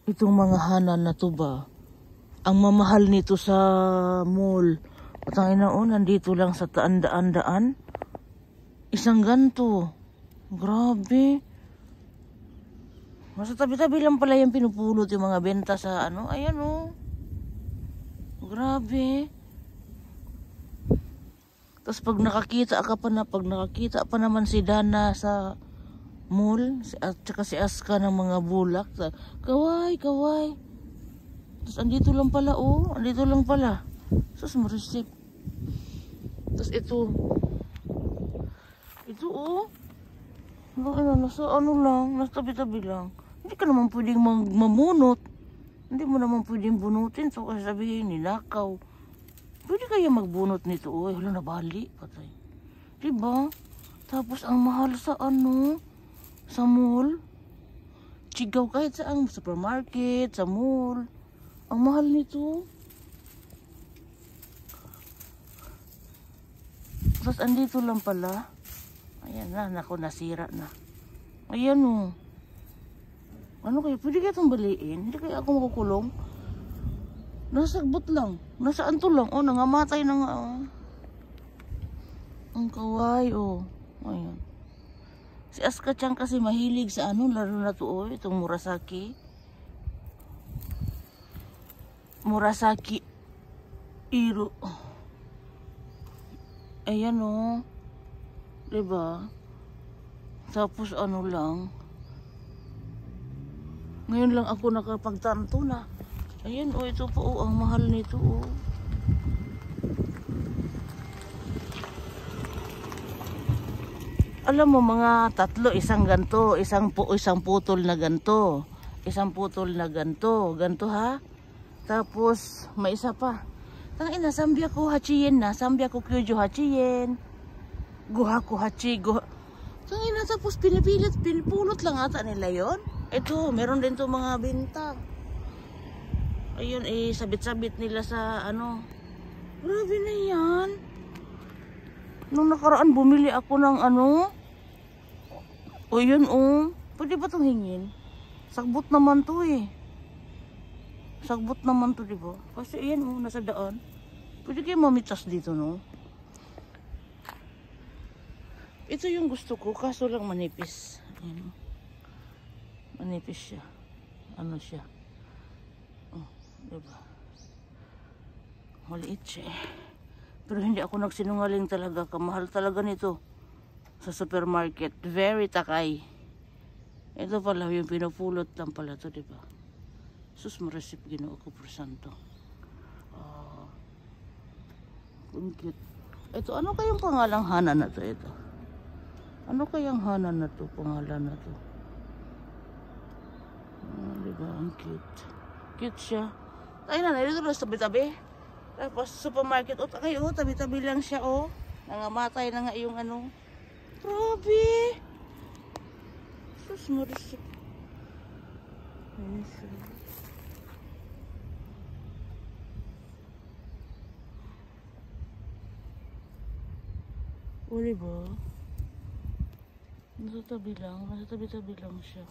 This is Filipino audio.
Itong mga hanan na to ba? Ang mamahal nito sa mall. Patangin na nandito lang sa daan. Isang ganto. Grabe. Nasa tabi-tabi lang pala yung pinupulot yung mga benta sa ano. Ayan Grabe. Tapos pag nakakita pa naman si Dana sa mall, at saka si Aska ng mga bulak. Kaway. Tapos andito lang pala. Sus, marisip. Tapos ito nasa nasa tabi-tabi lang. Hindi ka naman pwedeng mamunot. Hindi mo naman pwedeng bunutin. So, kasi sabihin, ninakaw. Pwede kaya magbunot nito. Hala, nabali. Patay. Diba? Tapos, ang mahal sa sa mall. Chigaw kahit sa supermarket, sa mall. Ang mahal nito. Tapos, andito lang pala. Ayan na, naku, nasira na. Ayan Ano kaya? Pwede kaya itong baliin? Hindi kaya ako makukulong? Nasagbot lang. Nasaan to lang? Nangamatay na nga. Ang kaway, Ayan. Si Aska-chan kasi mahilig sa laro na to, itong Murasaki. Murasaki Iro. Ayan diba? Tapos lang. Ngayon lang ako nakapagtanto na. Ayan ito po ang mahal nito Alam mo mga tatlo, isang ganto, isang putol na ganto. Isang putol na ganto. Ganto ha? Tapos may isa pa. Tangina, sambya ko hachiyen na. Sambya ko kyujo hachiyen. Guha ko hachi. Tangina, tapos pinipulot lang ata nila yon. Ito, meron din to mga binta. Ayun, sabit-sabit nila sa Grabe na yan. Nung nakaraan, bumili ako ng yun Pwede ba itong hingin? Sagbot naman to Sagbot naman to, diba? Kasi yan nasa daan. Pwede kayo mamitas dito, Ito yung gusto ko, kaso lang manipis. Ayan. Manipis siya. Siya. Diba? Maliit siya Pero hindi ako nagsinungaling talaga. Kamahal talaga nito sa supermarket. Very takay. Ito pala yung pinupulot lang pala to, diba? Sus, maresip Ginoo ko por santo. Ang cute. Ito, ano kayang pangalang hanan na to? Ito. Ano kayang hanan na to? Pangalan na to? Diba? Ang cute. Cute siya. Ay na, dito na tabi-tabi. Tapos supermarket. Kayo, tabi-tabi lang siya, Nangamatay na nga yung Grabe. Sus, marisip. Diba? Nasa tabi lang siya.